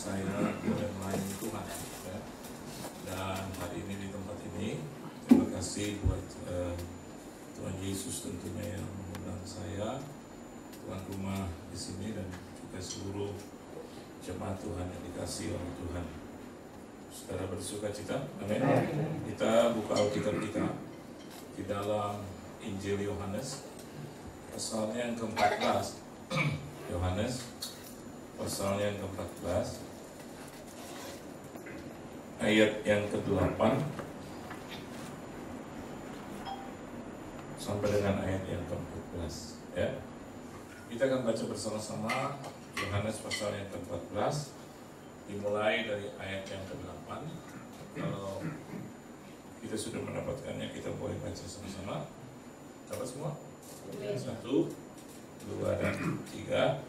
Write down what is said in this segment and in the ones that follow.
saya boleh melayani Tuhan ya. Dan hari ini di tempat ini terima kasih buat Tuhan Yesus tentunya yang mengundang saya, tuan rumah di sini, dan juga seluruh jemaat Tuhan yang dikasihi oleh Tuhan. Saudara bersuka cita, amin. Kita buka Alkitab kita di dalam Injil Yohanes pasalnya yang ke-14. Yohanes pasalnya yang ke-14 ayat yang ke-8 sampai dengan ayat yang ke-14 ya. Kita akan baca bersama-sama Yohanes pasal yang ke-14 dimulai dari ayat yang ke-8. Kalau kita sudah mendapatkannya, kita boleh baca sama-sama. Dapat semua? 1, 2, dan 3.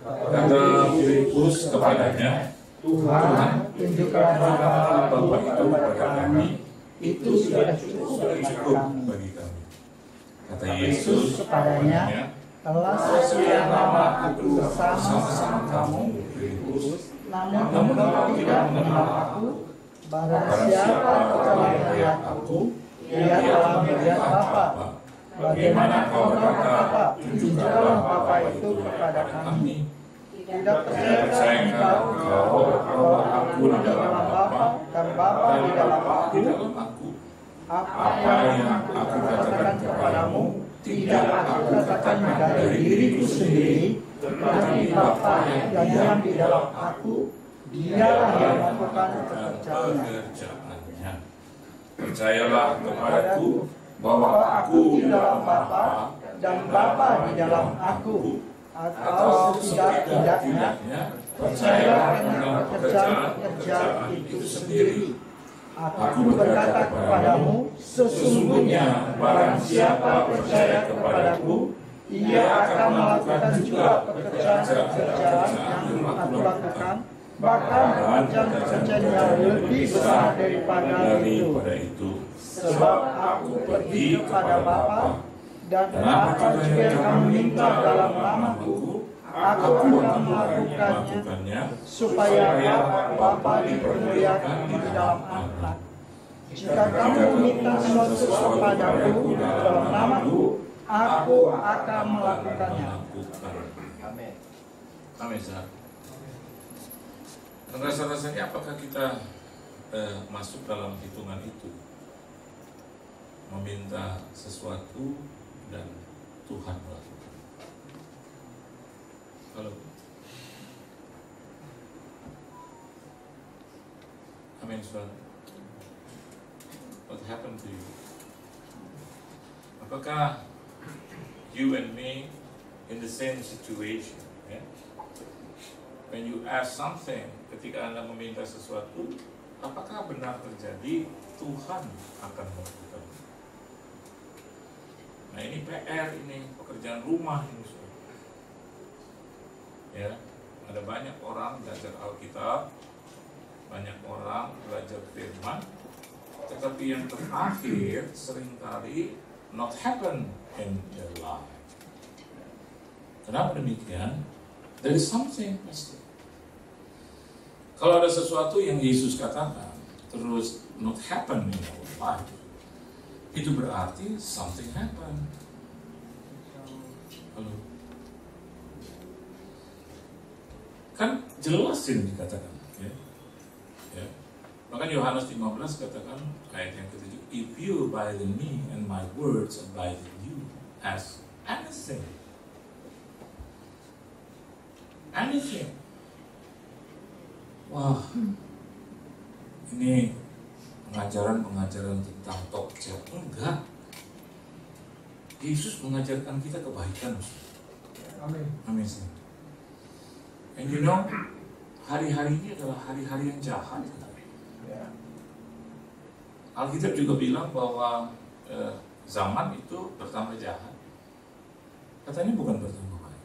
Kata Filipus kepadanya, Tuhan, tunjukkan Bapa itu kepada kami, itu sudah cukup bagi kami. Kata Yesus kepadanya, telah sekian lama aku bersama-sama kamu, Filipus, namun kau tidak mengenal aku. Barang siapa telah melihat aku, ia telah melihat Bapa. Bagaimana kau berkata, tunjukkanlah Bapa itu kepada kami? Tidak percaya engkau bahwa aku di dalam Bapa dan Bapa di dalam aku? Apa yang aku katakan kepadamu, tidak aku katakan dari diriku sendiri, tetapi Bapa yang di dalam aku, Dialah yang melakukan pekerjaannya. Percayalah kepadaku bahwa aku di dalam Bapa dan Bapa di dalam aku, atau setidak-tidaknya percayalah dengan pekerjaan itu sendiri. Aku berkata kepadamu, sesungguhnya barang siapa percaya kepadaku, ia akan melakukan juga pekerjaan-pekerjaan yang aku lakukan, bahkan pekerjaan-pekerjaan yang lebih besar daripada itu. Sebab aku pergi kepada Bapa, dan apa juga yang kamu minta dalam namaku, aku akan melakukannya, supaya Bapa dipermuliakan di dalam Anak. Jika kamu minta sesuatu kepadaku dalam namaku, aku akan melakukannya. Amin. Amin. Dan rasa-rasanya apakah kita masuk dalam hitungan itu, meminta sesuatu dan Tuhan melakukan? Halo. Amin, saudara. What happened to you? Apakah you and me in the same situation? Yeah? When you ask something, ketika Anda meminta sesuatu, apakah benar terjadi Tuhan akan melakukan? Nah, ini PR, ini pekerjaan rumah ini. Ya, ada banyak orang belajar Alkitab, banyak orang belajar firman, tetapi yang terakhir seringkali not happen in their life. Kenapa demikian? There is something pasti. Kalau ada sesuatu yang Yesus katakan terus not happen in our life, itu berarti something happen. Halo. Kan jelas ini dikatakan, ya. Ya. Maka Yohanes 15 katakan ayat yang ke-7, if you abide in me and my words abide in you, ask anything. Anything. Wah, ini pengajaran-pengajaran tentang talk-chat. Enggak. Yesus mengajarkan kita kebaikan. Amin. Amin. And you know, hari-hari ini adalah hari-hari yang jahat. Alkitab juga bilang bahwa zaman itu bertambah jahat. Katanya bukan bertambah baik.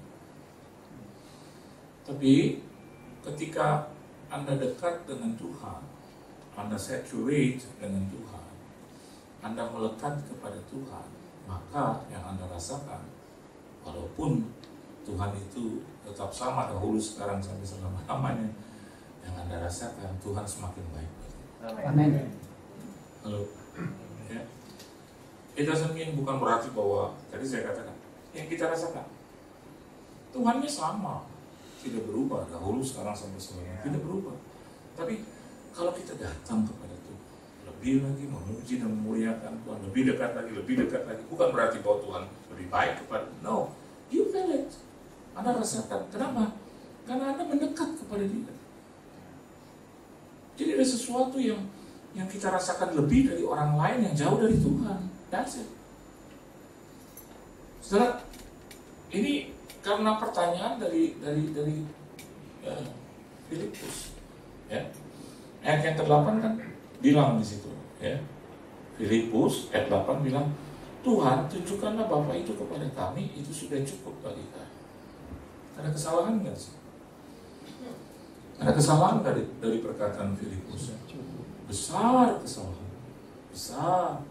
Tapi ketika Anda dekat dengan Tuhan, Anda saturate dengan Tuhan, Anda melekat kepada Tuhan, maka yang Anda rasakan, walaupun Tuhan itu tetap sama dahulu, sekarang, sampai selama-lamanya, yang Anda rasakan Tuhan semakin baik. Amin. Halo. Ya. It doesn't mean, bukan berarti bahwa tadi saya katakan yang kita rasakan Tuhannya sama, tidak berubah dahulu, sekarang, sampai selamanya, tidak berubah. Tapi kalau kita datang kepada Tuhan, lebih lagi memuji dan memuliakan Tuhan, lebih dekat lagi, bukan berarti bahwa Tuhan lebih baik kepada, no, you feel it. Anda rasakan. Kenapa? Karena Anda mendekat kepada Dia. Jadi ada sesuatu yang kita rasakan lebih dari orang lain yang jauh dari Tuhan. That's it. Saudara, ini karena pertanyaan dari Filipus, ya. Ayat yang ke-8 kan bilang di situ, ya. Filipus ayat 8 bilang, Tuhan, tunjukkanlah Bapa itu kepada kami, itu sudah cukup bagi kami. Ada kesalahan nggak sih? Ada kesalahan dari perkataan Filipus? Besar kesalahan, besar.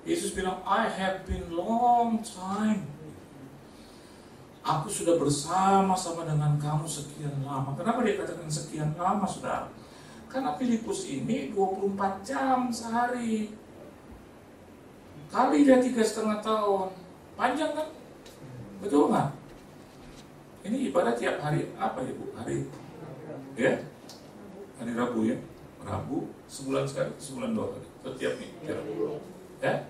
Yesus bilang, I have been long time. Aku sudah bersama-sama dengan kamu sekian lama. Kenapa dia katakan sekian lama, saudara? Karena Filipus ini 24 jam sehari. Kali dia 3,5 tahun. Panjang kan? Betul nggak? Ini ibadah tiap hari apa ya Bu? Hari, ya? Hari Rabu ya? Rabu, sebulan sekali, sebulan 2 kali. Setiap minggu. Ya?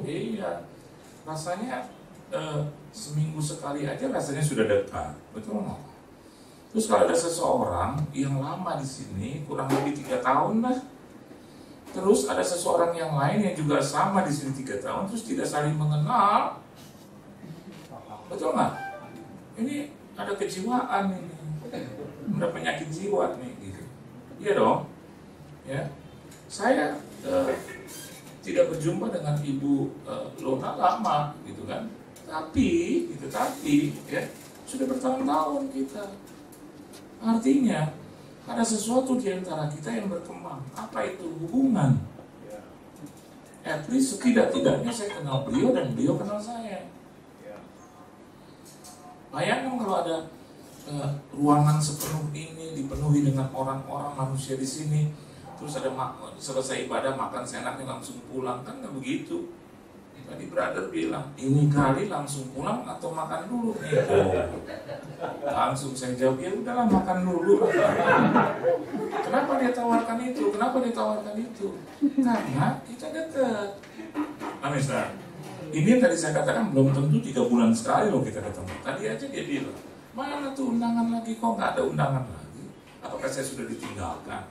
Iya. Rasanya seminggu sekali aja rasanya sudah dekat. Betul nggak? Terus kalau ada seseorang yang lama di sini, kurang lebih 3 tahun lah. Terus ada seseorang yang lain yang juga sama di sini 3 tahun, terus tidak saling mengenal. Betul nggak? Ini ada kejiwaan ini, ada penyakit jiwa nih, gitu. Iya dong, ya. Saya tidak berjumpa dengan Ibu Lona lama, gitu kan. Tapi, ya, sudah bertahun-tahun kita. Artinya ada sesuatu di antara kita yang berkembang. Apa itu? Hubungan. At least setidak-tidaknya saya kenal beliau dan beliau kenal saya. Bayangkan kalau ada ruangan sepenuh ini dipenuhi dengan orang-orang manusia di sini, terus ada selesai ibadah makan seenaknya langsung pulang, kan nggak begitu. Tadi brother bilang, ini kali langsung pulang atau makan dulu nih? Langsung saya jawab, ya udahlah makan dulu. Kenapa dia tawarkan itu? Karena kita dekat. Amin, saudara. Ini yang tadi saya katakan belum tentu 3 bulan sekali loh kita ketemu. Tadi aja dia bilang, mana tuh undangan lagi? Kok nggak ada undangan lagi? Apakah saya sudah ditinggalkan?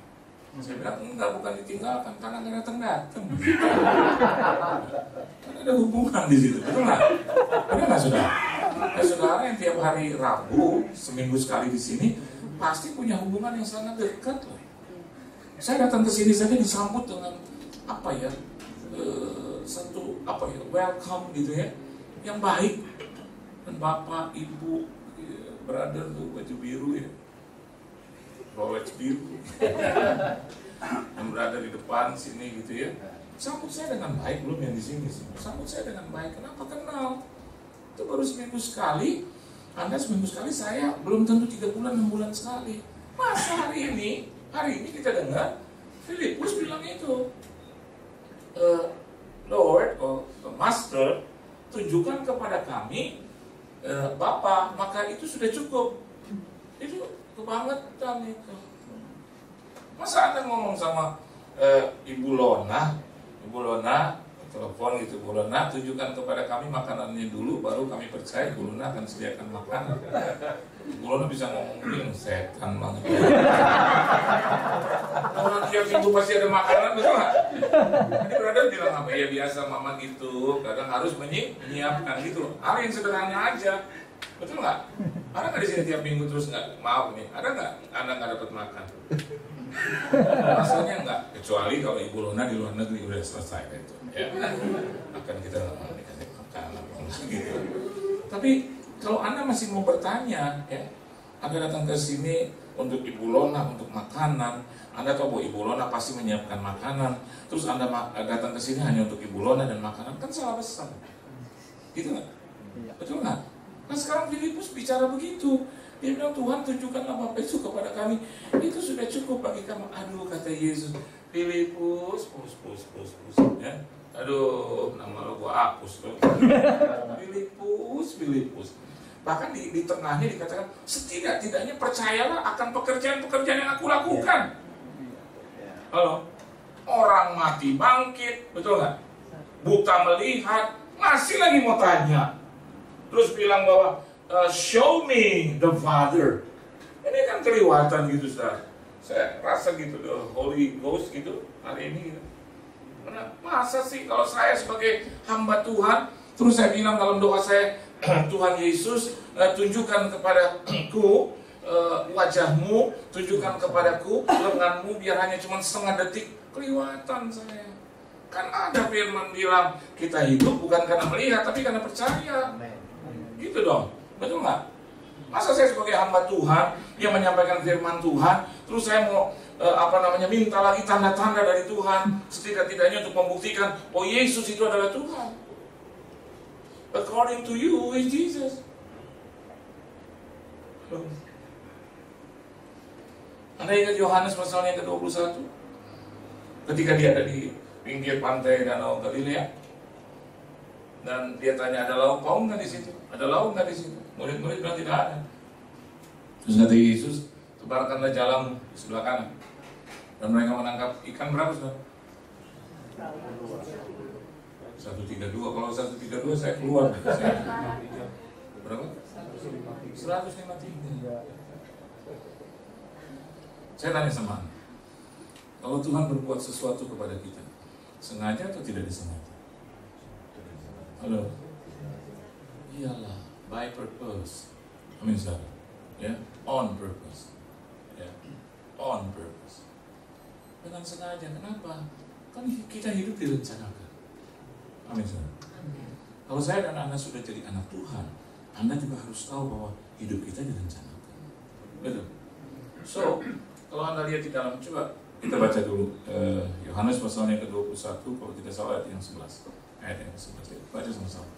Saya bilang, enggak, bukan ditinggalkan, karena nggak datang-datang. Karena ada hubungan di situ, betul nggak? Benar nggak, saudara? Nah, saudara yang tiap hari Rabu, seminggu sekali di sini, pasti punya hubungan yang sangat dekat loh. Saya datang ke sini saja disambut dengan apa ya? Satu apa ya? Welcome gitu ya, yang baik. Dan bapak, ibu, brother tuh baju biru ya. Rolex biru yang berada di depan sini gitu ya, sambut saya dengan baik. Belum yang di sini sih, sambut saya dengan baik. Kenapa? Kenal. Itu baru seminggu sekali. Anda seminggu sekali, saya belum tentu 3 bulan, 6 bulan sekali. Masa hari ini kita dengar Filipus bilang itu, Lord, Master, tunjukkan kepada kami Bapa, maka itu sudah cukup. Itu kebangetan itu. Masa Anda ngomong sama Ibu Lona, telepon gitu, Ibu Lona, tunjukkan kepada kami makanannya dulu, baru kami percaya Ibu Lona akan sediakan makanan. Ibu Lona bisa ngomong begini, setan banget. Orang tiap minggu pasti ada makanan, betul nggak? Ini berada bilang apa? Ya biasa mama gitu, kadang harus menyiapkan gitu. Hal yang sederhana aja. Betul nggak? Ada nggak di sini tiap minggu terus nggak, maaf nih, ada nggak Anda nggak dapat makan? Rasanya nggak, kecuali kalau Ibu Lona di luar negeri udah selesai itu, ya akan kita dikasih makanan gitu. Tapi kalau Anda masih mau bertanya, ya, Anda datang ke sini untuk Ibu Lona untuk makanan, Anda tahu bahwa Ibu Lona pasti menyiapkan makanan, terus Anda datang ke sini hanya untuk Ibu Lona dan makanan, kan salah besar, gitu nggak? Betul nggak? Nah sekarang Filipus bicara begitu. Dia bilang, Tuhan tunjukkanlah Bapa itu kepada kami. Itu sudah cukup bagi kamu. Aduh, kata Yesus, Filipus, ya. Aduh, nama lo gua hapus loh. Filipus. Bahkan di tengahnya dikatakan, setidak-tidaknya percayalah akan pekerjaan-pekerjaan yang aku lakukan. Halo, orang mati bangkit, betul nggak? Buta melihat, masih lagi mau tanya. Terus bilang bahwa show me the Father. Ini kan kelewatan gitu, saudara. Saya rasa gitu, the Holy Ghost gitu hari ini. Gitu. Masa sih kalau saya sebagai hamba Tuhan, terus saya bilang dalam doa saya, Tuhan Yesus, tunjukkan kepadaku wajahmu, tunjukkan kepadaku lenganmu, biar hanya cuma setengah detik. Kelewatan saya. Kan ada firman bilang kita hidup bukan karena melihat, tapi karena percaya. Gitu dong, betul nggak? Masa saya sebagai hamba Tuhan yang menyampaikan firman Tuhan, terus saya mau minta lagi tanda-tanda dari Tuhan, setidak-tidaknya untuk membuktikan, oh Yesus itu adalah Tuhan. According to you, who is Jesus? Anda ingat Yohanes pasal yang ke-21? Ketika dia ada di pinggir pantai Danau Galilea, dan dia tanya, ada lauk paus nggak di situ? Ada lauk nggak di situ? Murid-murid bilang tidak ada. Terus kata Yesus, tebarkanlah jalan di sebelah kanan. Dan mereka menangkap ikan berapa, saudara? 132. Kalau 132 saya keluar. Berapa? 153. Saya tanya sama Anda, kalau Tuhan berbuat sesuatu kepada kita, sengaja atau tidak disengaja? Halo? Iyalah, by purpose. Amin, saudara. Ya, on purpose. Ya, on purpose. Dengan sengaja. Kenapa? Kan kita hidup direncanakan. Amin, saudara. Kalau saya dan Anda sudah jadi anak Tuhan, Anda juga harus tahu bahwa hidup kita direncanakan. Betul. So, kalau Anda lihat di dalam, coba kita baca dulu Yohanes pasal yang ke-21, kalau tidak salah ayat yang 11. Ayat yang ke-11. Baca sama-sama.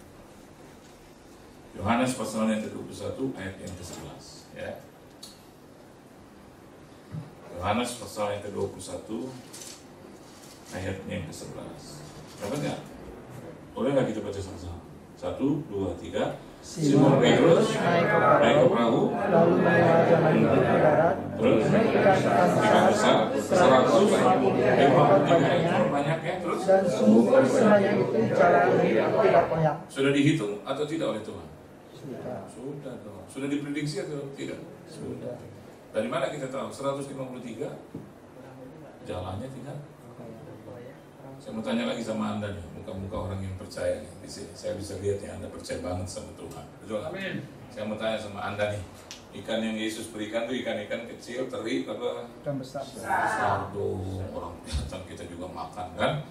Yohanes pasal yang ke-21 ayat yang ke-11, ya. Yohanes pasal yang ke-21 ayat yang ke-11. Dapat enggak? Boleh enggak kita baca sama-sama? 1, 2, 3. Simon Petrus naik ke perahu, lalu menuju ke darat, terus ikan besar 153 ekor banyak ya, terus dan sumber semuanya itu jalan tidak banyak. Sudah dihitung atau tidak oleh Tuhan? Sudah dong. Sudah diprediksi atau tidak? Sudah. Dari mana kita tahu? 153 jalannya tidak. Saya mau tanya lagi sama Anda nih, muka-muka orang yang percaya nih di sini. Saya bisa lihat ya Anda percaya banget sama Tuhan. Betul nggak? Amin. Saya mau tanya sama Anda nih, ikan yang Yesus berikan tuh ikan-ikan kecil, teri, apa? Ikan besar. Besar dong. Orang kelihatan kita juga makan kan?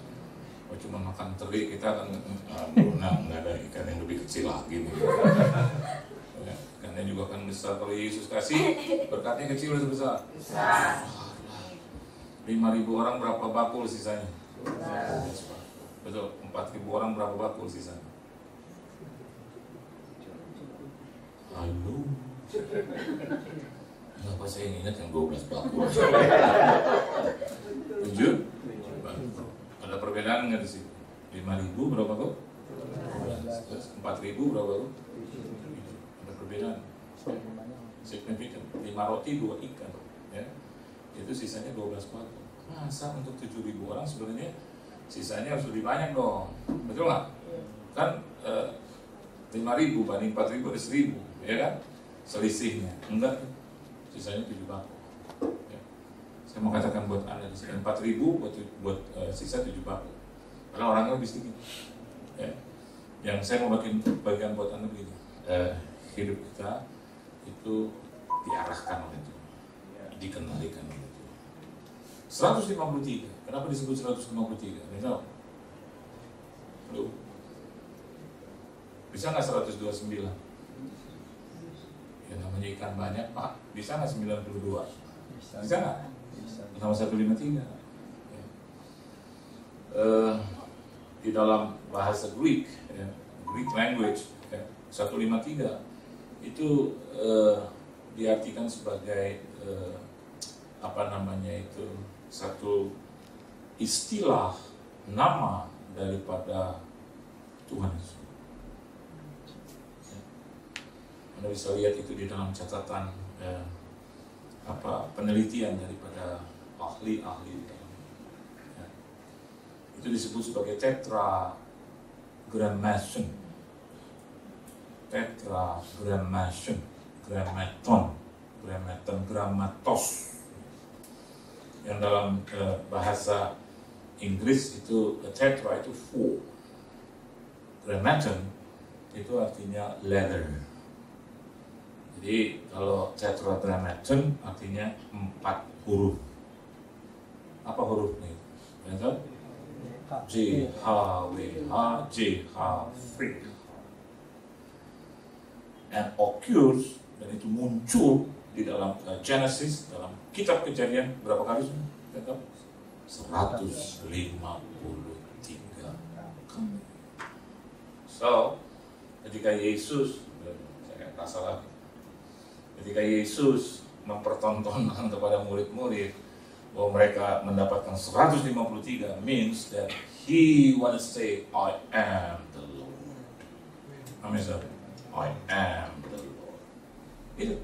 Oh, cuma makan teri kita kan nggak ada ikan yang lebih kecil lagi nih. Ya, ikannya juga kan besar. Kalau Yesus kasih berkatnya kecil atau besar? Besar. 5.000 orang berapa bakul sisanya? Betul, 4.000 orang berapa bakul sisanya? Halo. Kenapa saya ingat yang 12 bakul? 7? Ada perbedaan nggak di situ? 5.000 berapa kok? 4.000 berapa kok? Ada perbedaan. Signifikan. 5 roti 2 ikan, ya. Itu sisanya 12 bakul. Masa untuk 7.000 orang sebenarnya sisanya harus lebih banyak dong, betul nggak? Kan 5.000 banding 4.000 ada 1.000, ya kan? Selisihnya, enggak, sisanya 7 bakul. Ya. Saya mau katakan buat Anda di sini 4.000 buat sisa 7 bakul. Karena orangnya lebih sedikit. Ya. Yang saya mau bagian buat Anda begini, hidup kita itu diarahkan oleh Tuhan, dikendalikan oleh Tuhan. 153. Kenapa disebut 153? Ini tahu? Belum. Bisa nggak 129? Ya namanya ikan banyak, Pak. Bisa nggak 92? Bisa nggak? Sama 153. Ya. Di dalam bahasa Greek, ya, Greek language, ya, 153 itu diartikan sebagai satu istilah nama daripada Tuhan Yesus. Anda bisa lihat itu di dalam catatan penelitian daripada ahli-ahli. Itu disebut sebagai tetragrammaton, grammatos. Yang dalam bahasa Inggris itu tetra itu 4, grammaton itu artinya leather. Jadi kalau tetragrammaton artinya 4 huruf. Apa hurufnya? J, H, W, H, J, H, F. And occurs, dan itu muncul di dalam Genesis, dalam kitab Kejadian berapa kali? 153 kali. So, ketika Yesus, saya nggak salah, ketika Yesus mempertontonkan kepada murid-murid bahwa mereka mendapatkan 153, means that he want to say, I am the Lord. Amin. I am the Lord. Itu.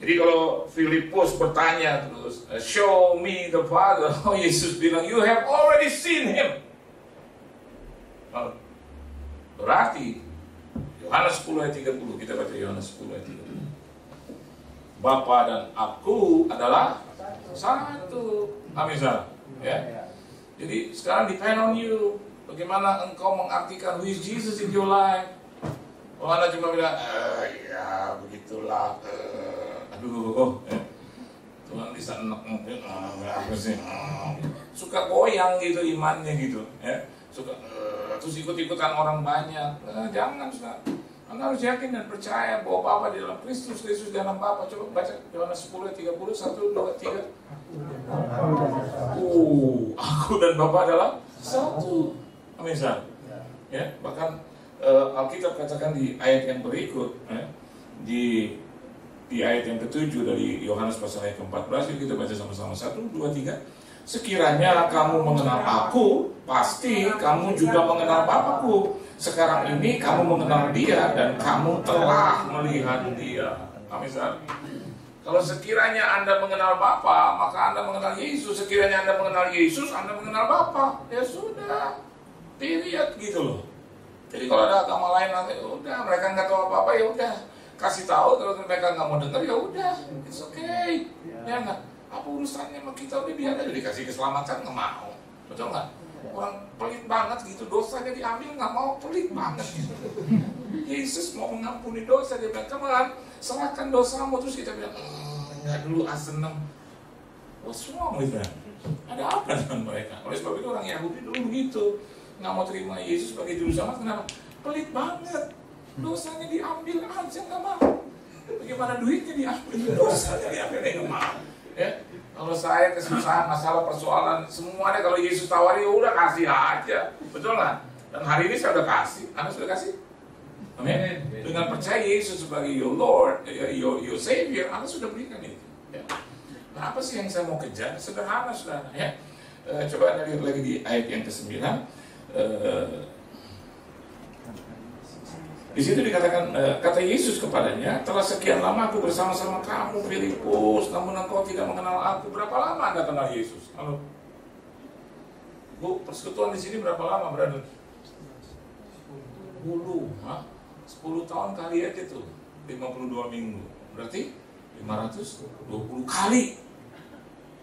Jadi kalau Filipus bertanya terus, show me the Father, Yesus bilang, you have already seen him. Berarti Yohanes 10 ayat 30, kita baca Yohanes 10 ayat 30. Bapa dan aku adalah satu. Amin. Ya. Jadi sekarang depend on you. Bagaimana engkau mengartikan who is Jesus in your life. Kalau Anda cuma bilang, ya begitulah, Tuhan bisa enek-enek, apa sih, suka goyang gitu imannya gitu, ya, suka terus ikut-ikutan orang banyak. Jangan, Anda harus yakin dan percaya bahwa Bapa di dalam Kristus, Kristus di dalam Bapa. Coba baca Yohanes 10 ayat 30, 1, 2, 3. Aku dan Bapa adalah satu. Amin. Ya, bahkan Alkitab katakan di ayat yang berikut, di ayat yang ke-7 dari Yohanes pasal yang ke-14, kita baca sama-sama 1, 2, 3. Sekiranya kamu mengenal aku, pasti kamu juga mengenal Bapakku. Sekarang ini kamu mengenal dia dan kamu telah melihat dia. Amin. Kalau sekiranya Anda mengenal Bapa, maka Anda mengenal Yesus. Sekiranya Anda mengenal Yesus, Anda mengenal Bapa. Ya sudah, period gitu loh. Jadi kalau ada agama lain nanti, udah mereka nggak tahu apa-apa, ya udah kasih tahu. Kalau mereka nggak mau dengar, ya udah, it's okay. Ya nggak, apa urusannya sama kita, udah biar aja dikasih keselamatan, nggak mau, betul nggak? Orang pelit banget gitu, dosanya diambil nggak mau, pelit banget gitu. Yesus mau mengampuni dosa, dia bilang, kamu serahkan dosamu. Terus kita bilang, nggak dulu, seneng. What's wrong with that? Ada apa dengan mereka? Oleh sebab itu orang Yahudi dulu begitu, nggak mau terima Yesus sebagai juru selamat. Kenapa? Pelit banget, dosanya diambil aja, nggak mau. Bagaimana duitnya diambil, dosanya diambil, nggak mau. Ya, kalau saya kesusahan, masalah, persoalan, semuanya kalau Yesus tawari, udah kasih aja, betul nggak? Dan hari ini saya udah kasih, Anda sudah kasih? Amin. Dengan percaya Yesus sebagai your Lord, your Savior, Anda sudah berikan itu. Ya. Nah, apa sih yang saya mau kejar? Sederhana, saudara. Ya. Coba Anda lihat lagi di ayat yang ke-9. Di situ dikatakan, kata Yesus kepadanya, telah sekian lama aku bersama-sama kamu, Filipus, namun engkau tidak mengenal aku. Berapa lama Anda kenal Yesus? Halo, Bu, persekutuan di sini berapa lama, brother? 10 tahun kali aja tuh, 52 minggu. Berarti 520 kali.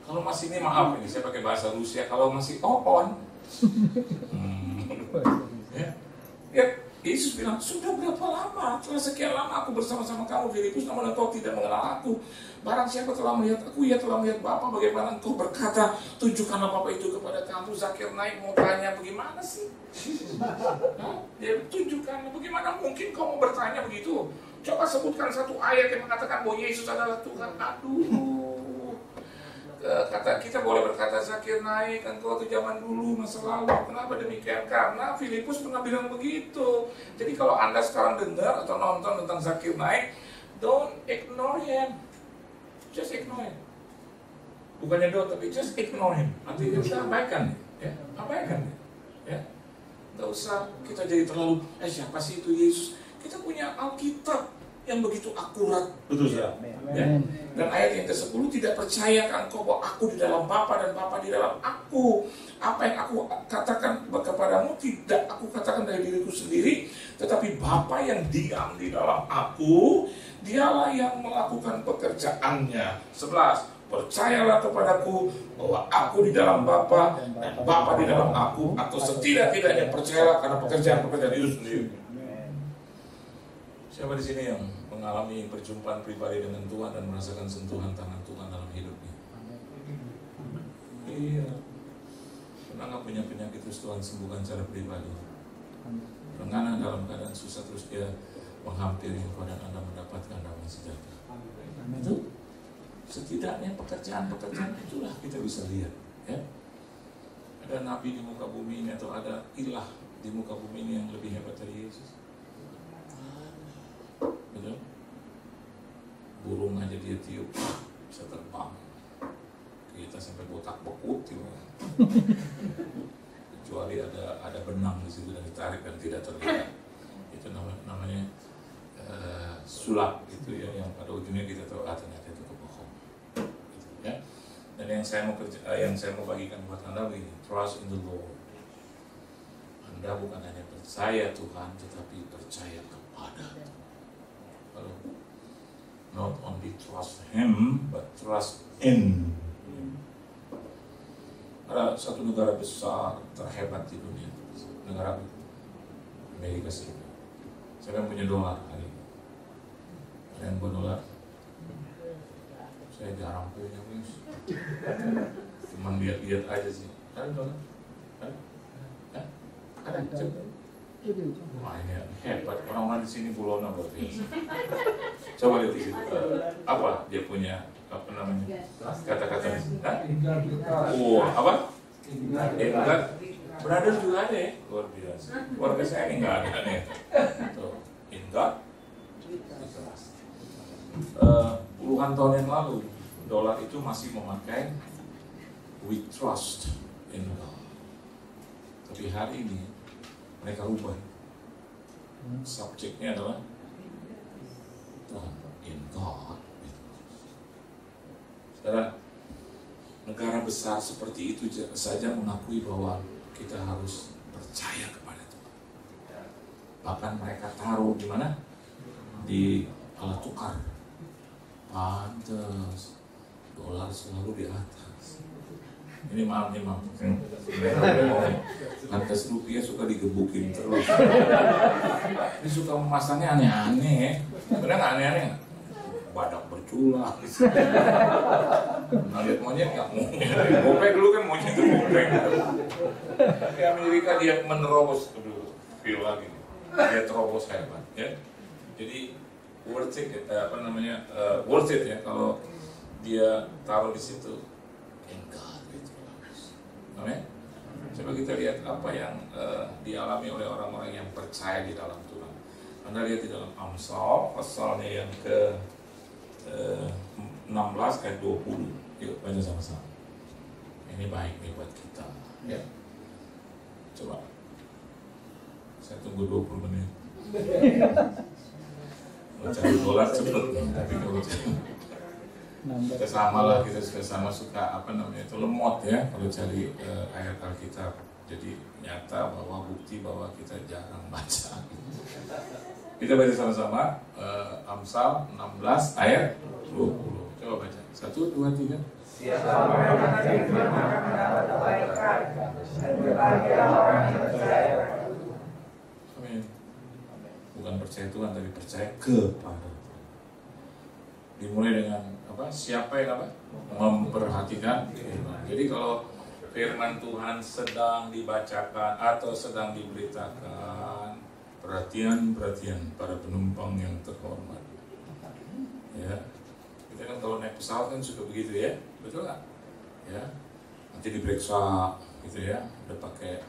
Kalau masih ini, maaf ini saya pakai bahasa Rusia, kalau masih on. Ya, Yesus bilang, sudah berapa lama? Telah sekian lama aku bersama-sama kamu, Filipus, namun engkau tidak mengenal aku. Barang siapa telah melihat aku, ia telah melihat Bapa. Bagaimana engkau berkata, tunjukkanlah Bapa itu kepada kamu. Zakir naik mau tanya, bagaimana sih? Dia tunjukkan, bagaimana mungkin kau mau bertanya begitu? Coba sebutkan satu ayat yang mengatakan bahwa Yesus adalah Tuhan. Kata kita boleh berkata Zakir naik, engkau itu zaman dulu, masa lalu. Kenapa demikian? Karena Filipus pernah bilang begitu. Jadi kalau Anda sekarang dengar atau nonton tentang Zakir naik, Don't ignore him. Just ignore him. Bukannya don't, tapi just ignore him. Nanti kita abaikan, ya, abaikan, ya. Nggak usah kita jadi terlalu, siapa sih itu Yesus? Kita punya Alkitab yang begitu akurat, betul ya? Dan ayat yang ke-10, tidak percayakan engkau bahwa aku di dalam Bapa dan Bapa di dalam aku. Apa yang aku katakan kepadamu tidak aku katakan dari diriku sendiri, tetapi Bapa yang diam di dalam aku, dialah yang melakukan pekerjaannya. 11. Percayalah kepadaku bahwa aku di dalam Bapa dan Bapa di dalam aku, atau setidak-tidaknya percayalah karena pekerjaan-pekerjaan itu sendiri. Siapa di sini yang mengalami perjumpaan pribadi dengan Tuhan dan merasakan sentuhan tangan Tuhan dalam hidupnya? Iya. Pernah nggak punya penyakit terus Tuhan sembuhkan secara pribadi? Pernah dalam keadaan susah terus dia menghampiri engkau dan Anda mendapatkan damai sejahtera? Itu setidaknya pekerjaan-pekerjaan itulah kita bisa lihat, ya. Ada nabi di muka bumi ini atau ada ilah di muka bumi ini yang lebih hebat dari Yesus? Betul? Burung aja dia tiup bisa terbang. Kita sampai botak bekut, kecuali ada benang di situ dan ditarik dan tidak terlihat. Itu namanya sulap gitu ya, yang pada ujungnya kita tahu ternyata itu kebohongan. Gitu, ya. Dan yang saya mau bagikan buat Anda begini, trust in the Lord. Anda bukan hanya percaya Tuhan, tetapi percaya kepada Tuhan. Kalau not only trust Him, but trust in. Ada satu negara besar terhebat di dunia, negara Amerika Serikat. Saya punya dolar hari ini. Ada yang buat dolar? Saya jarang punya, cuman lihat-lihat aja sih. Ada dolar? Ada? Ada? Wah, ini hebat. Orang-orang di sini bulonan luar biasa. Coba lihat di situ. Apa dia punya? Apa namanya? Kata-kata. Apa? Enggak. Brother juga ada ya? Luar biasa. Keluarga saya ini enggak ada nih. Tuh, enggak. Puluhan tahun yang lalu dolar itu masih memakai we trust in God. Tapi hari ini mereka ubah. Subjeknya adalah in God. Saudara, negara besar seperti itu saja mengakui bahwa kita harus percaya kepada Tuhan. Bahkan mereka taruh di mana? Di alat tukar. Pantes dolar selalu di atas. Ini maaf nih, maaf. Pantes rupiah suka digebukin terus. Ini suka memasangnya aneh-aneh. Benar nggak aneh-aneh? Badak bercula. Nah, lihat monyet nggak? Gopek dulu kan monyet itu gopek. Di Amerika dia menerobos dulu, feel lagi. Dia terobos hebat, ya. Jadi worth it, worth it ya kalau dia taruh di situ. God, gitu. Amin. Coba kita lihat apa yang dialami oleh orang-orang yang percaya di dalam Tuhan. Anda lihat di dalam Amsal pasalnya yang ke 16 ayat 20. Yuk baca sama-sama. Ini baik nih buat kita, ya. Coba. Saya tunggu 20 menit. Mau cari dolar cepet, tapi kalau kita sama lah, kita sama suka itu lemot ya kalau cari ayat Alkitab. Jadi nyata bahwa bukti bahwa kita jarang baca. Kita baca sama-sama Amsal 16 ayat 20. Coba baca. 1, 2, 3. Siapa yang firman akan mendapat kebaikan dan berbahagia orang yang percaya. Amin. Bukan percaya Tuhan, tapi percaya kepada Tuhan. Dimulai dengan apa? Siapa yang apa? Memperhatikan firman. Jadi kalau firman Tuhan sedang dibacakan atau sedang diberitakan, perhatian para penumpang yang terhormat. Ya, kita kan kalau naik pesawat kan suka begitu ya, betul nggak? Ya, nanti diperiksa gitu ya, udah pakai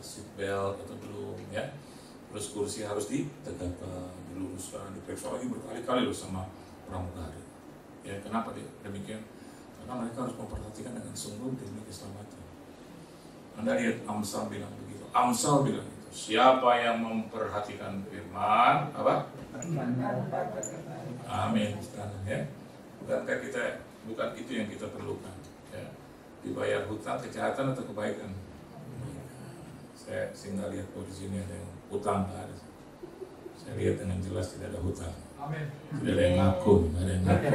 seat belt atau belum ya. Terus kursi harus ditegakkan, diluruskan, diperiksa lagi berkali-kali loh sama pramugari. Ya, kenapa demikian? Karena mereka harus memperhatikan dengan sungguh demi keselamatan. Anda lihat Amsal bilang begitu. Amsal bilang itu. Siapa yang memperhatikan firman, apa? Amin. Ya. Bukan itu yang kita perlukan. Ya. Dibayar hutang, kejahatan atau kebaikan? Saya nggak lihat di sini ada yang hutang, nggak ada. Saya lihat dengan jelas tidak ada hutang. Amin. Tidak ada yang ngaku, nggak ada yang ngaku.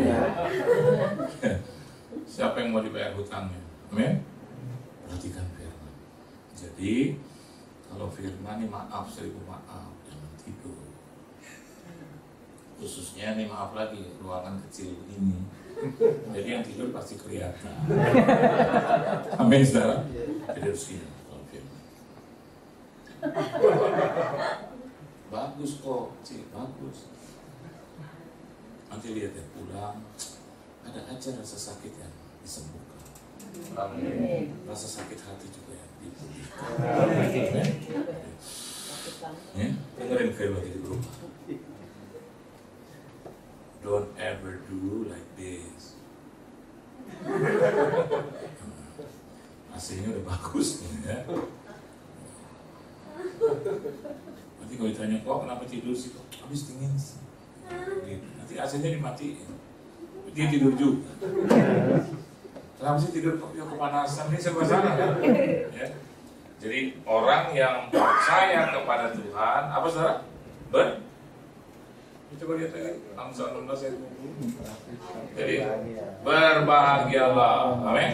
Siapa yang mau dibayar hutangnya? Amin. Perhatikan firman. Jadi kalau firman ini maaf 1000 maaf, jangan tidur. Khususnya nih maaf lagi ruangan kecil ini. Jadi yang tidur pasti kelihatan. Amin saudara. Jadi harus gini kalau firman. Bagus kok, Cik, bagus. Nanti lihat ya pulang, ada aja rasa sakit yang disembuhkan. Amin. Rasa sakit hati juga yang dipulihkan. Amin. Ya, dengerin firman itu dulu. Don't ever do like this. AC-nya udah bagus nih ya. Nanti kalau ditanya, kok kenapa tidur sih? Kok habis dingin sih? Nanti AC-nya dimatiin. Dia tidur juga. Kenapa sih tidur kok? Ya kepanasan, ini serba salah kan? Ya. Jadi orang yang percaya kepada Tuhan, apa saudara? Coba lihat lagi, Amsal 16 ayat 20. Jadi berbahagialah, amin.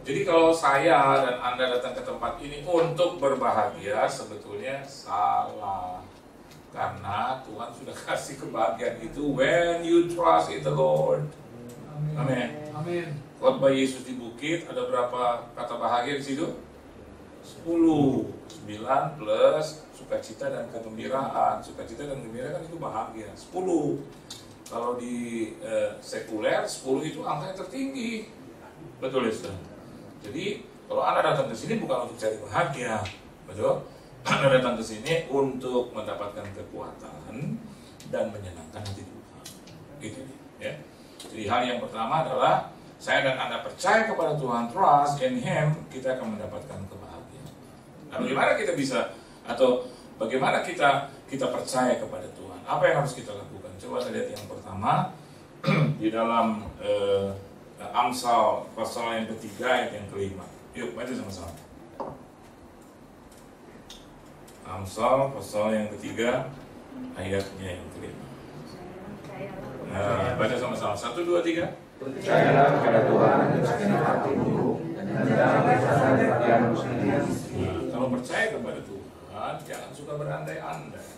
Jadi kalau saya dan Anda datang ke tempat ini untuk berbahagia, sebetulnya salah. Karena Tuhan sudah kasih kebahagiaan itu when you trust in the Lord. Amin. Amin. Khotbah Yesus di bukit, ada berapa kata bahagia di situ? 10. 9 plus sukacita dan kegembiraan. Sukacita dan gembira kan itu bahagia. 10. Kalau di sekuler 10 itu angka yang tertinggi. Betul ya saudara? Jadi kalau Anda datang ke sini bukan untuk cari bahagia, betul? Anda datang ke sini untuk mendapatkan kekuatan dan menyenangkan hati Tuhan. Gitu ya. Jadi hal yang pertama adalah saya dan Anda percaya kepada Tuhan, trust in Him, kita akan mendapatkan kebahagiaan. Nah, bagaimana kita bisa atau bagaimana kita percaya kepada Tuhan? Apa yang harus kita lakukan? Coba kita lihat yang pertama di dalam Amsal pasal yang ketiga ayat yang kelima. Yuk baca sama-sama. Amsal pasal yang ketiga ayatnya yang kelima. Baca sama-sama. 1, 2, 3. Percayalah kepada Tuhan dengan segenap hatimu dan jangan bersandar padamu sendiri. Kalau percaya kepada Tuhan, jangan suka berandai-andai.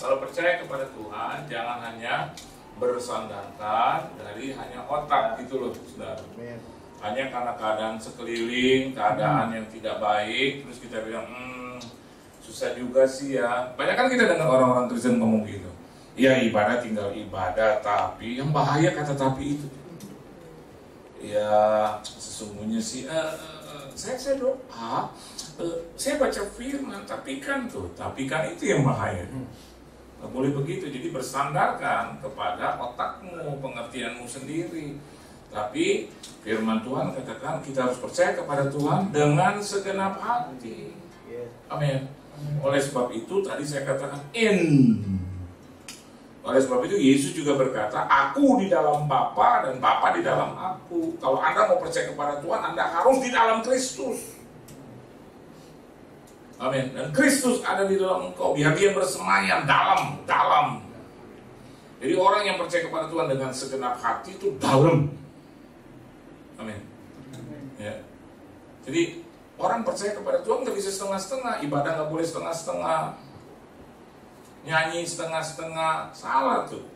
Kalau percaya kepada Tuhan, jangan hanya bersandarkan dari hanya otak gitu loh, saudara. Hanya karena keadaan sekeliling, keadaan yang tidak baik, terus kita bilang, susah juga sih ya. Banyak kan kita dengar orang-orang Kristen ngomong gitu. Ya ibadah tinggal ibadah, tapi yang bahaya kata tapi itu. Ya sesungguhnya sih, saya doa, saya baca firman, tapi kan itu yang bahaya. Nggak boleh begitu, jadi bersandarkan kepada otakmu, pengertianmu sendiri. Tapi firman Tuhan katakan kita harus percaya kepada Tuhan dengan segenap hati. Amin. Oleh sebab itu tadi saya katakan oleh sebab itu Yesus juga berkata, aku di dalam Bapa dan Bapa di dalam aku. Kalau Anda mau percaya kepada Tuhan, Anda harus di dalam Kristus. Amin. Dan Kristus ada di dalam engkau, biar dia bersemayam dalam. Jadi orang yang percaya kepada Tuhan dengan segenap hati itu dalam. Amin. Ya. Jadi orang percaya kepada Tuhan nggak bisa setengah-setengah, ibadah nggak boleh setengah-setengah. Nyanyi setengah-setengah, salah tuh.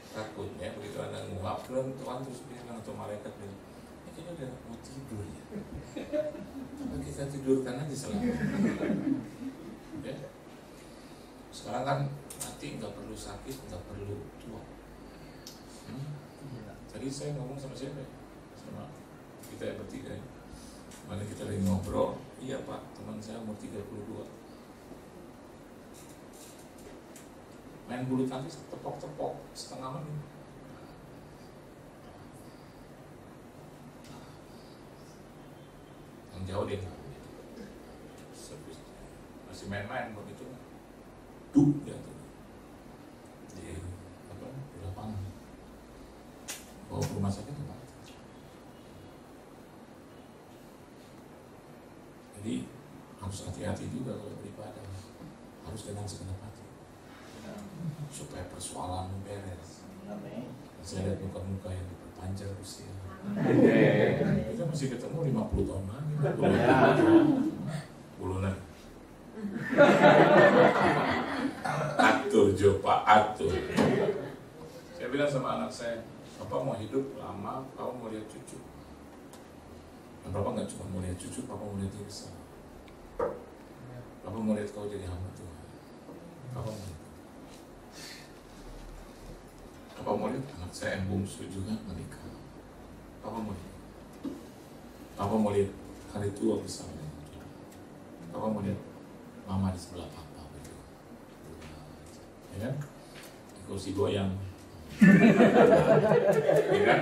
Takutnya begitu Anda nguap, Tuhan terus bilang atau malaikat bilang, kayaknya udah mau tidur ya. Apa kita tidurkan aja selama. Ya. Sekarang kan mati nggak perlu sakit, nggak perlu tua. Tadi saya ngomong sama siapa ya? Sama kita yang bertiga ya. Mana kita lagi ngobrol, iya Pak, teman saya umur 32 main bulu tangkis tepok-tepok setengah menit. Yang jauh dia nggak masih main-main begitu, jatuh di lapangan, bawa ke rumah sakit apa? Jadi harus hati-hati juga kalau beribadah, harus dengan segenap hati supaya persoalan beres. Saya lihat muka-muka yang diperpanjang usia. Kita masih ketemu 50 tahun lagi. Bulunan. Atur Jopa, atur. Saya bilang sama anak saya, Bapak mau hidup lama, kamu mau lihat cucu. Dan Bapak nggak cuma mau lihat cucu, Bapak mau lihat dia besar. Bapak mau lihat kau jadi hamba Tuhan. Bapak mau lihat. Bapak mau lihat anak saya yang bungsu juga menikah. Bapak mau lihat. Bapak mau lihat hari tua bersama. Bapak mau lihat mama di sebelah papa begitu. Ya kan? Di kursi goyang. Ya kan?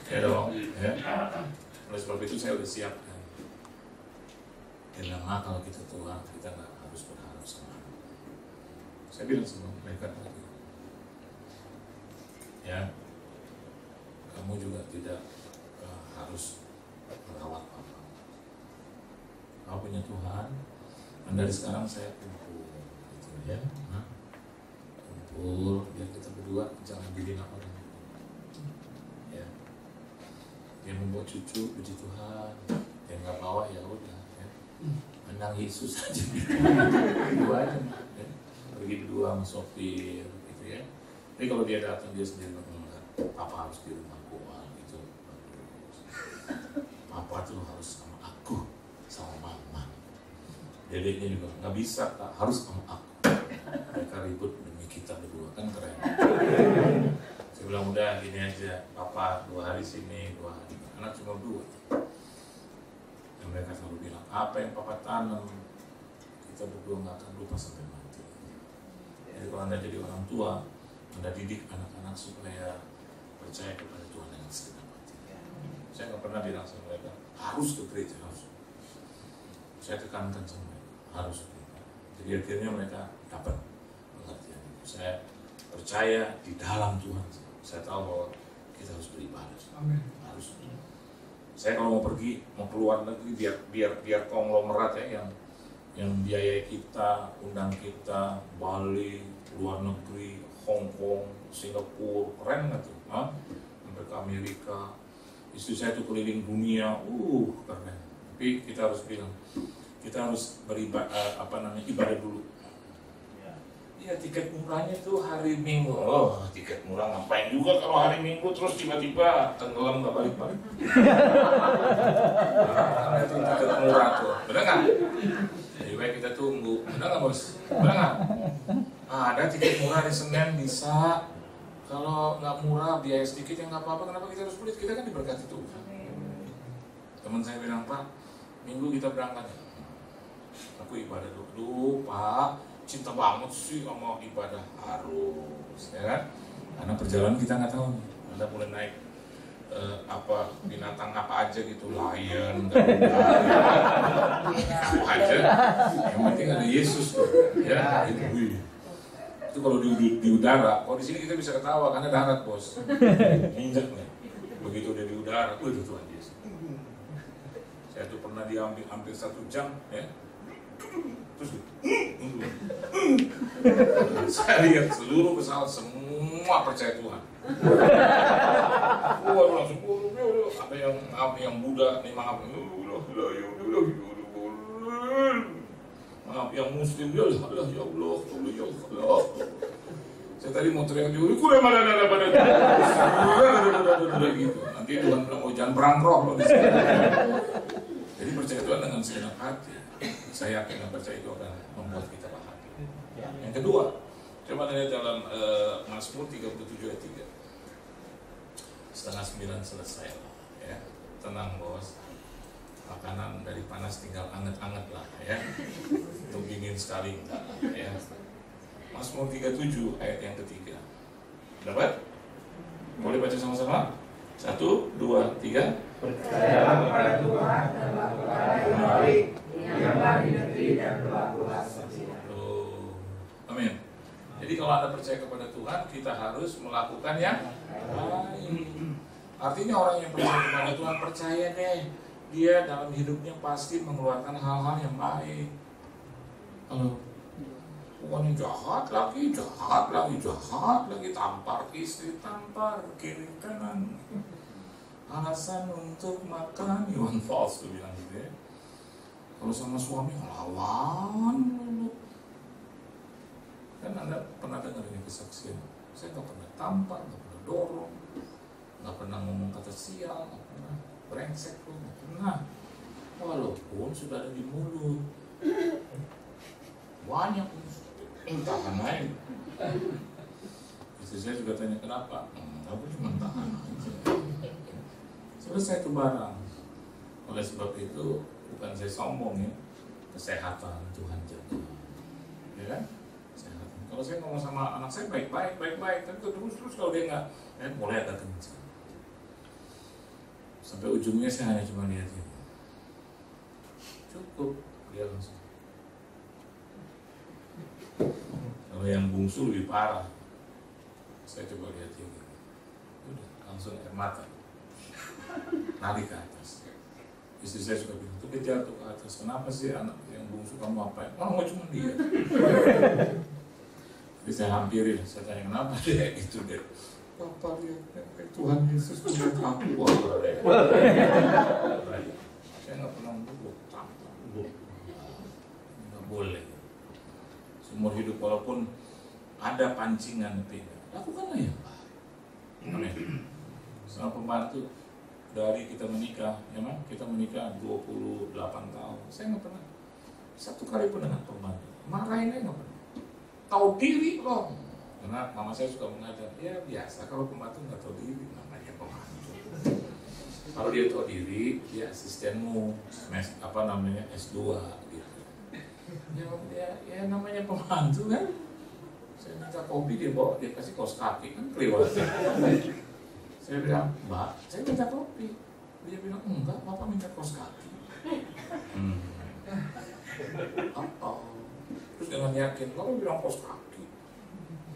Ya dong. Ya. Oleh sebab itu saya udah siap kan. Dan lama kalau kita tua, kita nggak harus berharap sama. Saya bilang sama mereka tadi, ya, kamu juga tidak harus merawat apa. Kau punya Tuhan, dan dari sekarang saya kumpul, gitu ya, kumpul, biar kita berdua jangan diri orang. Ya, dia membawa cucu, puji Tuhan, dia nggak bawa ya udah, ya. Menang Yesus aja, berdua aja, ya. Pergi berdua sama sopir, gitu ya. Tapi kalau dia datang dia sendiri ngomong, Papa harus di rumah gua, gitu. Papa tuh harus sama aku, sama mama. Dedeknya juga nggak bisa, Kak, harus sama aku. Mereka ribut demi kita berdua, kan keren. Saya bilang udah gini aja, Papa 2 hari sini, 2 hari. Anak cuma 2. Dan mereka selalu bilang, apa yang Papa tanam, kita berdua nggak akan lupa sampai mati. Jadi kalau Anda jadi orang tua, Anda didik anak-anak supaya percaya kepada Tuhan dengan segenap hati. Saya nggak pernah bilang sama mereka, harus ke gereja, harus. Saya tekankan sama mereka, harus. Jadi akhirnya mereka dapat pengertian itu. Saya percaya di dalam Tuhan. Saya tahu bahwa kita harus beribadah. Amin. Harus. Saya kalau mau pergi, mau keluar negeri, biar konglomerat ya yang biayai kita, undang kita, Bali, luar negeri, Hong Kong, Singapura, keren nggak tuh? Sampai ke Amerika. Istri saya tuh keliling dunia, keren. Tapi kita harus bilang, kita harus beribadah, ibadah dulu. Ya tiket murahnya tuh hari Minggu. Oh, tiket murah ngapain juga kalau hari Minggu terus tiba-tiba tenggelam nggak balik-balik. Nah, itu tiket murah tuh, benar nggak? Jadi baik kita tunggu, benar nggak bos? Benar nggak? Ada tiket murah hari Senin bisa. Kalau nggak murah biaya sedikit ya nggak apa-apa. Kenapa kita harus pelit? Kita kan diberkati Tuhan. Teman saya bilang, Pak, Minggu kita berangkat. Aku ibadah dulu, Pak. Cinta banget sih sama ibadah, harus, ya kan? Karena perjalanan kita nggak tahu. Anda boleh naik binatang apa aja gitu, lion, apa aja. Yang penting ada Yesus tuh, ya. Itu kalau di udara. Kalau di sini kita bisa ketawa karena darat bos. Injak nih. Begitu udah di udara, itu Tuhan Yesus. Saya tuh pernah diambil hampir 1 jam, ya. Terus saya lihat seluruh pesawat semua percaya Tuhan. Langsung apa yang Buddha nih, maaf yang Muslim ya Allah. Saya tadi mau teriak juga, kurang mana gitu. Nanti Tuhan bilang, oh jangan perang roh loh di sini. Jadi percaya Tuhan dengan segenap hati. Saya yakin dan percaya itu akan membuat kita bahagia. Yang kedua, coba lihat dalam Mazmur 37 ayat 3. 8:30 selesai lah, ya. Tenang bos, makanan dari panas tinggal anget-anget lah, ya. Itu dingin sekali enggak, ya. Mazmur 37 ayat yang ketiga. Dapat? Boleh baca sama-sama? 1, 2, 3. Percayalah kepada Tuhan dan lakukan yang baik, diamlah di negeri dan berlakulah setia. Amin. Jadi kalau Anda percaya kepada Tuhan, kita harus melakukan yang baik. Artinya orang yang percaya kepada Tuhan, percaya deh, dia dalam hidupnya pasti mengeluarkan hal-hal yang baik. Kalau bukan jahat lagi, tampar istri, tampar kiri kanan. Alasan untuk makan, Iwan Fals tuh bilang gitu ya. Kalau sama suami lawan dulu. Kan Anda pernah dengar ini kesaksian? Saya nggak pernah tampar, nggak pernah dorong, nggak pernah ngomong kata sial, nggak pernah brengsek loh, nggak pernah. Walaupun sudah ada di mulut, banyak tahan aja. Istri saya juga tanya kenapa? Aku cuma tahan aja. Selesai itu barang. Oleh sebab itu bukan saya sombong ya, kesehatan Tuhan jaga, ya kan? Kesehatan. Kalau saya ngomong sama anak saya baik-baik, tapi terus kalau dia nggak, mulai agak kencang. Sampai ujungnya saya hanya cuma lihat ini. Cukup, dia langsung. Kalau yang bungsu lebih parah, saya coba lihat ini, udah langsung air mata, lari ke atas. Istri saya suka bilang, tuh kejar tuh ke atas. Kenapa sih anak yang bungsu kamu apain? Oh, nggak cuma dia. Jadi saya hampirin, saya tanya kenapa dia itu deh. Papa lihat Tuhan Yesus melihat aku. Saya nggak pernah duduk tampar, nggak boleh. Seumur hidup walaupun ada pancingan tapi lakukanlah yang baik. Amin. Sama pembantu dari kita menikah, ya mah kita menikah 28 tahun. Saya nggak pernah satu kali pun dengan pembantu marahin aja nggak pernah. Tahu diri loh. Karena mama saya suka mengajar, ya biasa kalau pembantu nggak tahu diri namanya pembantu. Kalau dia tahu diri, dia asistenmu, S2 gitu. Ya namanya pembantu kan. Saya minta kopi dia bawa, dia kasih kaos kaki kan kelewat. Saya bilang, Mbak, saya minta kopi. Dia bilang, enggak, Bapak minta kaos kaki. Terus dengan yakin, Bapak bilang kaos kaki.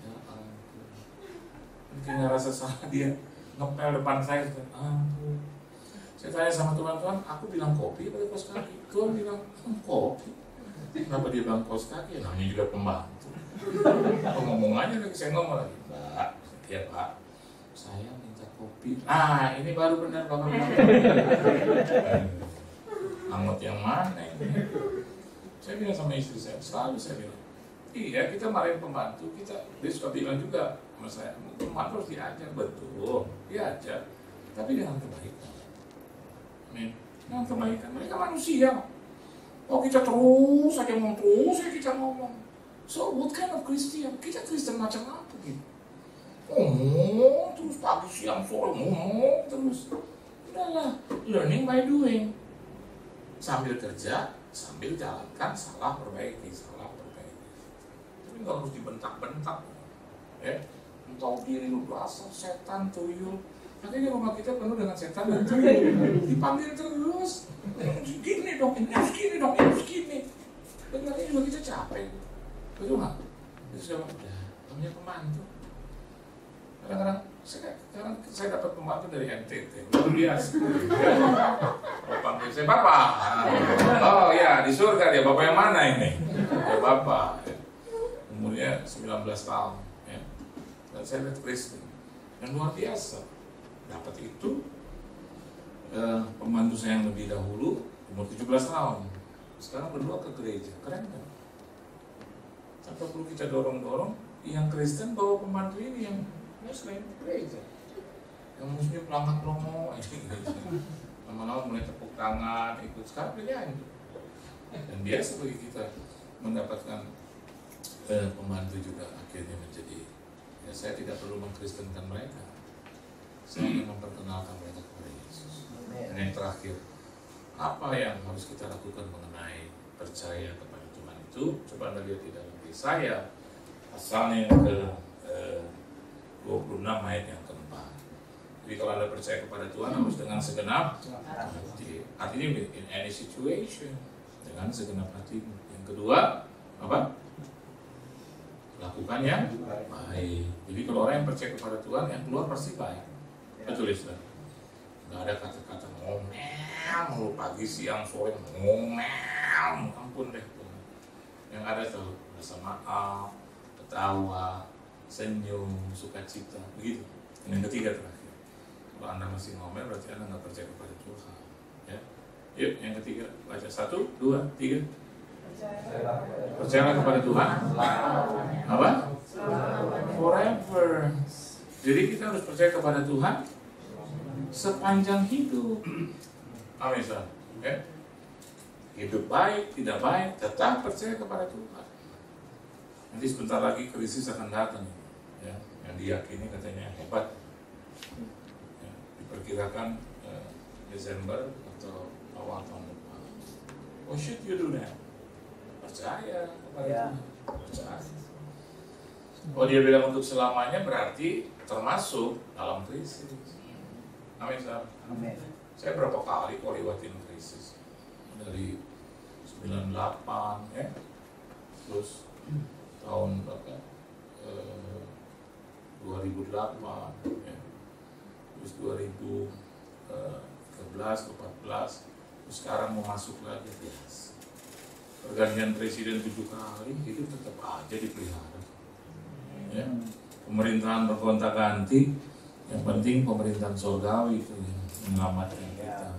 Ya ampun. Mungkin nggak rasa salah dia ngepel depan saya. Saya tanya sama Tuhan, aku bilang kopi atau kaos kaki? Tuhan bilang, kopi. Kenapa dia bilang kaos kaki? Namanya juga pembantu. Apa ngomong aja lagi, saya ngomong lagi, Mbak, ya Pak, saya minta kopi. Ini baru benar Bapak bilang. Anggot yang mana ini? Saya bilang sama istri saya, selalu saya bilang, iya kita marahin pembantu, dia suka bilang juga sama saya, pembantu harus diajar, betul, diajar, tapi dengan kebaikan. Amin. Dengan kebaikan, mereka manusia. Oh kita terus aja ngomong, kita ngomong. So what kind of Christian? Kita Kristen macam apa gitu? Ngomong terus pagi siang sore ngomong terus. Udahlah, learning by doing. Sambil kerja, sambil jalankan, salah perbaiki. Tapi nggak harus dibentak-bentak. Ya, tahu diri lu dasar setan tuyul. Nanti di rumah kita penuh dengan setan dan tuyul. Dipanggil terus. Gini dong, ini harus gini. Benernya juga kita capek. Betul nggak? Itu sudah namanya pembantu. Kadang-kadang saya dapat pembantu dari NTT, luar biasa. Kalau panggil saya Bapak. Oh ya, di surga dia, Bapak yang mana ini? Ya Bapak. Umurnya 19 tahun. Ya. Dan saya lihat Kristen. Dan luar biasa. Dapat itu pembantu saya yang lebih dahulu umur 17 tahun. Sekarang berdua ke gereja. Keren kan? Tanpa perlu kita dorong-dorong, yang Kristen bawa pembantu ini yang Muslim gereja, yang Muslim pelangak-pelongo, lama-lama mulai tepuk tangan, ikut sekarang bernyanyi. Dan biasa bagi kita mendapatkan pembantu juga akhirnya menjadi, ya saya tidak perlu mengkristenkan mereka, saya ingin memperkenalkan mereka kepada Yesus. Dan yang terakhir, apa yang harus kita lakukan mengenai percaya kepada Tuhan itu? Coba Anda lihat di dalam Yesaya pasalnya yang ke 26 ayat yang keempat. Jadi kalau Anda percaya kepada Tuhan harus dengan segenap hati. Artinya in any situation, dengan segenap hati. Yang kedua, apa? Lakukan yang baik. Jadi kalau orang yang percaya kepada Tuhan, yang keluar pasti baik. Betul ya, saudara? Nggak ada kata-kata ngomel, pagi, siang, sore ngomel, ampun deh. Yang ada tuh rasa maaf, ketawa, senyum, sukacita, begitu. Dan yang ketiga terakhir, kalau Anda masih ngomel berarti Anda nggak percaya kepada Tuhan. Ya, yuk yang ketiga baca 1, 2, 3. Percayalah kepada Tuhan. Apa? Forever. Jadi kita harus percaya kepada Tuhan sepanjang hidup. Amin, saudara. Okay? Hidup baik, tidak baik, tetap percaya kepada Tuhan. Nanti sebentar lagi krisis akan datang. Ya, yang diyakini katanya hebat. Ya, diperkirakan Desember atau awal tahun depan. What should you do now? Percaya kepada Tuhan. Percaya. Kalau dia bilang untuk selamanya berarti termasuk dalam krisis. Amin, saudara. Amin. Saya berapa kali kok lewatin krisis dari 98 ya, terus tahun berapa? 2008 ya, terus 2013 ke 14, terus sekarang mau masuk lagi biasa. Pergantian presiden 7 kali itu tetap aja dipelihara. Ya, pemerintahan bergonta-ganti, yang penting pemerintahan surgawi itu yang menyelamatkan kita.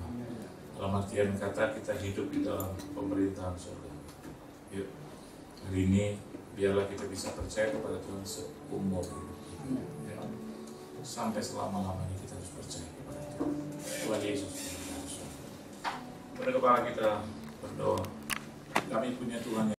Dalam artian kata kita hidup di dalam pemerintahan surga. Yuk, hari ini biarlah kita bisa percaya kepada Tuhan seumur hidup kita. Ya. Sampai selama-lamanya kita harus percaya kepada Tuhan. Tuhan Yesus. Pada kepala kita berdoa. Kami punya Tuhan yang